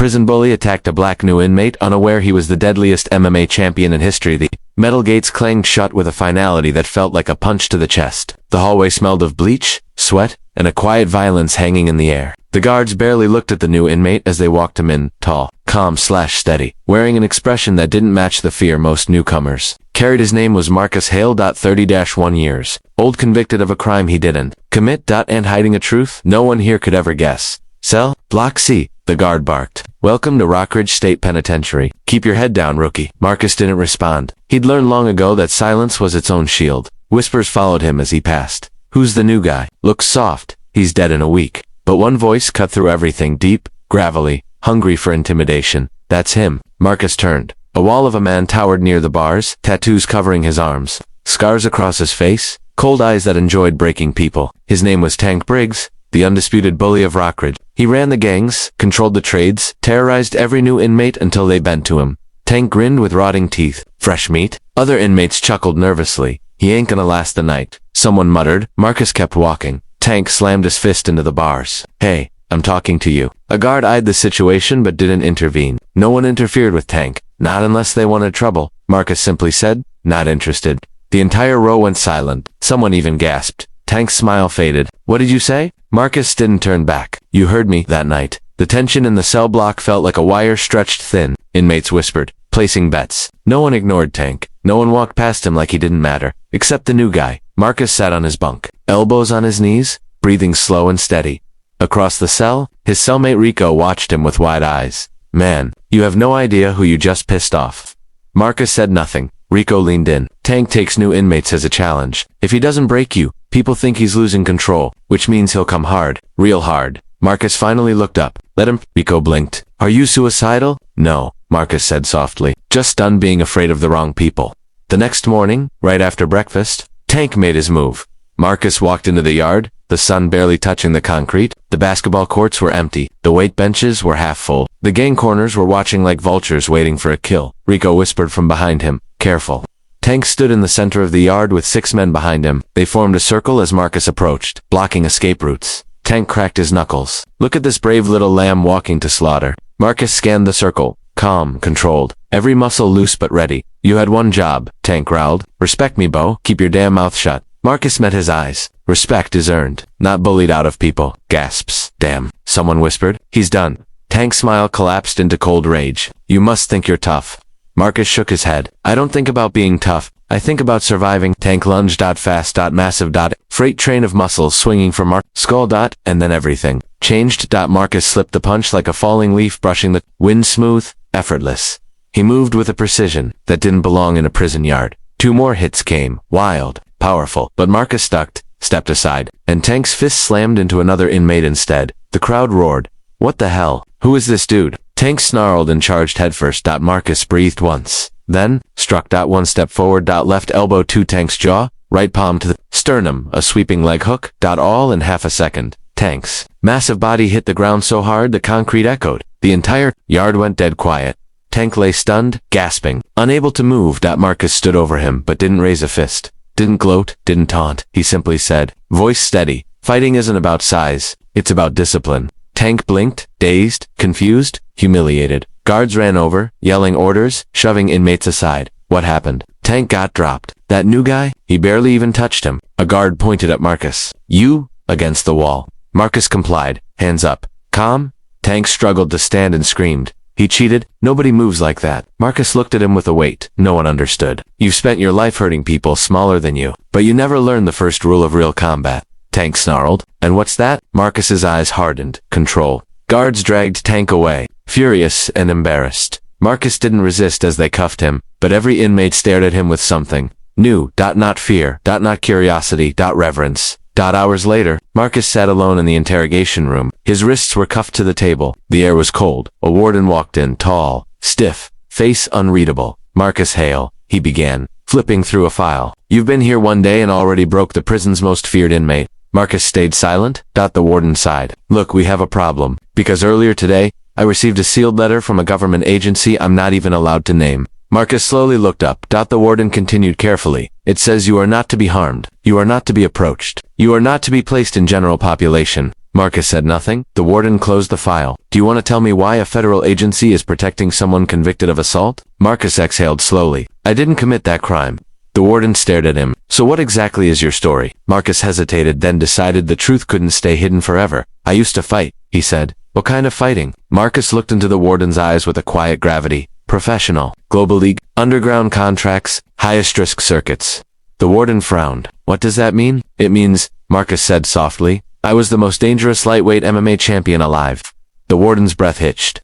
prison bully attacked a black new inmate, unaware he was the deadliest MMA champion in history. The metal gates clanged shut with a finality that felt like a punch to the chest. The hallway smelled of bleach, sweat, and a quiet violence hanging in the air. The guards barely looked at the new inmate as they walked him in, tall, calm/steady, wearing an expression that didn't match the fear most newcomers carried. His name was Marcus Hale. 30-1 years old, convicted of a crime he didn't commit. And hiding a truth no one here could ever guess. Cell, Block C, the guard barked. Welcome to Rockridge State Penitentiary. Keep your head down, rookie. Marcus didn't respond. He'd learned long ago that silence was its own shield. Whispers followed him as he passed. Who's the new guy? Looks soft. He's dead in a week. But one voice cut through everything, deep, gravelly, hungry for intimidation. That's him. Marcus turned. A wall of a man towered near the bars, tattoos covering his arms, scars across his face, cold eyes that enjoyed breaking people. His name was Tank Briggs, the undisputed bully of Rockridge. He ran the gangs, controlled the trades, terrorized every new inmate until they bent to him. Tank grinned with rotting teeth. Fresh meat? Other inmates chuckled nervously. He ain't gonna last the night, someone muttered. Marcus kept walking. Tank slammed his fist into the bars. Hey, I'm talking to you. A guard eyed the situation but didn't intervene. No one interfered with Tank. Not unless they wanted trouble, Marcus simply said. Not interested. The entire row went silent. Someone even gasped. Tank's smile faded. What did you say? Marcus didn't turn back. You heard me. That night, the tension in the cell block felt like a wire stretched thin. Inmates whispered, placing bets. No one ignored Tank. No one walked past him like he didn't matter, except the new guy. Marcus sat on his bunk, elbows on his knees, breathing slow and steady. Across the cell, his cellmate Rico watched him with wide eyes. Man, you have no idea who you just pissed off. Marcus said nothing. Rico leaned in. Tank takes new inmates as a challenge. If he doesn't break you, people think he's losing control, which means he'll come hard, real hard. Marcus finally looked up. Let him. Rico blinked. Are you suicidal? No, Marcus said softly. Just done being afraid of the wrong people. The next morning, right after breakfast, Tank made his move. Marcus walked into the yard, the sun barely touching the concrete. The basketball courts were empty. The weight benches were half full. The gang corners were watching like vultures waiting for a kill. Rico whispered from behind him, careful. Tank stood in the center of the yard with 6 men behind him. They formed a circle as Marcus approached, blocking escape routes. Tank cracked his knuckles. Look at this brave little lamb walking to slaughter. Marcus scanned the circle, calm, controlled, every muscle loose but ready. You had one job, Tank growled. Respect me, Bo. Keep your damn mouth shut. Marcus met his eyes. Respect is earned, not bullied out of people. Gasps. Damn, someone whispered. He's done. Tank's smile collapsed into cold rage. You must think you're tough. Marcus shook his head. I don't think about being tough. I think about surviving. Tank lunged. Fast. Massive. Freight train of muscles swinging from skull. And then everything changed. Marcus slipped the punch like a falling leaf brushing the wind, smooth, effortless. He moved with a precision that didn't belong in a prison yard. 2 more hits came, wild, powerful, but Marcus stepped aside, and Tank's fist slammed into another inmate instead. The crowd roared. What the hell? Who is this dude? Tank snarled and charged headfirst. Marcus breathed once, then struck. 1 step forward. Left elbow to Tank's jaw, right palm to the sternum, a sweeping leg hook. All in half a second. Tank's massive body hit the ground so hard the concrete echoed. The entire yard went dead quiet. Tank lay stunned, gasping, unable to move. Marcus stood over him but didn't raise a fist. Didn't gloat, didn't taunt. He simply said, voice steady, fighting isn't about size, it's about discipline. Tank blinked, dazed, confused, humiliated. Guards ran over, yelling orders, shoving inmates aside. What happened? Tank got dropped. That new guy? He barely even touched him. A guard pointed at Marcus. You? Against the wall. Marcus complied, hands up. Calm? Tank struggled to stand and screamed. He cheated? Nobody moves like that. Marcus looked at him with a weight no one understood. You've spent your life hurting people smaller than you, but you never learned the first rule of real combat. Tank snarled. And what's that? Marcus's eyes hardened. Control. Guards dragged Tank away, furious and embarrassed. Marcus didn't resist as they cuffed him, but every inmate stared at him with something new. Not fear. Not curiosity. Reverence. Hours later, Marcus sat alone in the interrogation room. His wrists were cuffed to the table. The air was cold. A warden walked in, tall, stiff, face unreadable. Marcus Hale, he began, flipping through a file. You've been here 1 day and already broke the prison's most feared inmate. Marcus stayed silent. The warden sighed. Look, we have a problem. Because earlier today, I received a sealed letter from a government agency I'm not even allowed to name. Marcus slowly looked up. The warden continued carefully. It says you are not to be harmed. You are not to be approached. You are not to be placed in general population. Marcus said nothing. The warden closed the file. Do you want to tell me why a federal agency is protecting someone convicted of assault? Marcus exhaled slowly. I didn't commit that crime. The warden stared at him. So what exactly is your story? Marcus hesitated, then decided the truth couldn't stay hidden forever. I used to fight, he said. What kind of fighting? Marcus looked into the warden's eyes with a quiet gravity. Professional. Global League. Underground contracts. Highest risk circuits. The warden frowned. What does that mean? It means, Marcus said softly, I was the most dangerous lightweight MMA champion alive. The warden's breath hitched.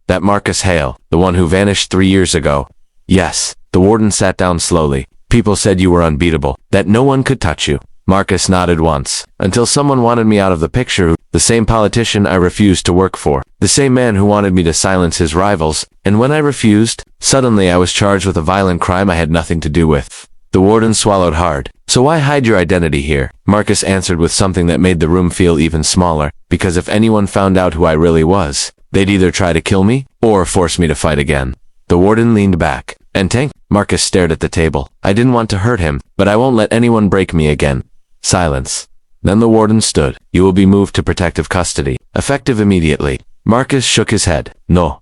That Marcus Hale, the one who vanished 3 years ago. Yes. The warden sat down slowly. People said you were unbeatable, that no one could touch you. Marcus nodded once, until someone wanted me out of the picture, the same politician I refused to work for, the same man who wanted me to silence his rivals, and when I refused, suddenly I was charged with a violent crime I had nothing to do with. The warden swallowed hard. So why hide your identity here? Marcus answered with something that made the room feel even smaller, because if anyone found out who I really was, they'd either try to kill me, or force me to fight again. The warden leaned back. And Tank? Marcus stared at the table. I didn't want to hurt him, but I won't let anyone break me again. Silence. Then the warden stood. You will be moved to protective custody, effective immediately. Marcus shook his head. No,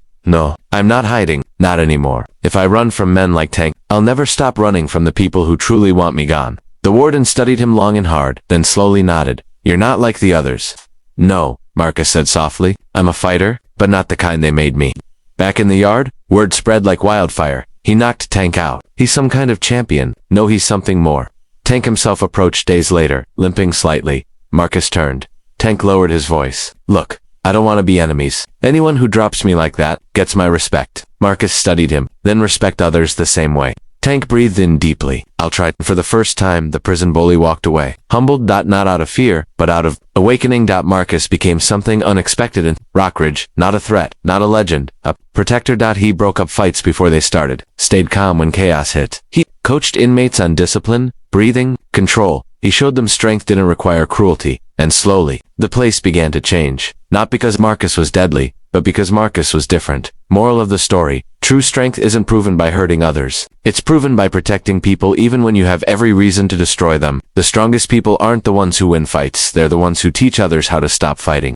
I'm not hiding, not anymore. If I run from men like Tank, I'll never stop running from the people who truly want me gone. The warden studied him long and hard, then slowly nodded. You're not like the others. No, Marcus said softly. I'm a fighter, but not the kind they made me. Back in the yard, word spread like wildfire. He knocked Tank out. He's some kind of champion. No, he's something more. Tank himself approached days later, limping slightly. Marcus turned. Tank lowered his voice. Look, I don't want to be enemies. Anyone who drops me like that gets my respect. Marcus studied him, then respect others the same way. Tank breathed in deeply. I'll try. For the first time, the prison bully walked away. Humbled, not out of fear, but out of awakening. Marcus became something unexpected in Rockridge, not a threat, not a legend, a protector. He broke up fights before they started, stayed calm when chaos hit. He coached inmates on discipline, breathing, control. He showed them strength didn't require cruelty, and slowly, the place began to change. Not because Marcus was deadly, but because Marcus was different. Moral of the story, true strength isn't proven by hurting others. It's proven by protecting people even when you have every reason to destroy them. The strongest people aren't the ones who win fights, they're the ones who teach others how to stop fighting.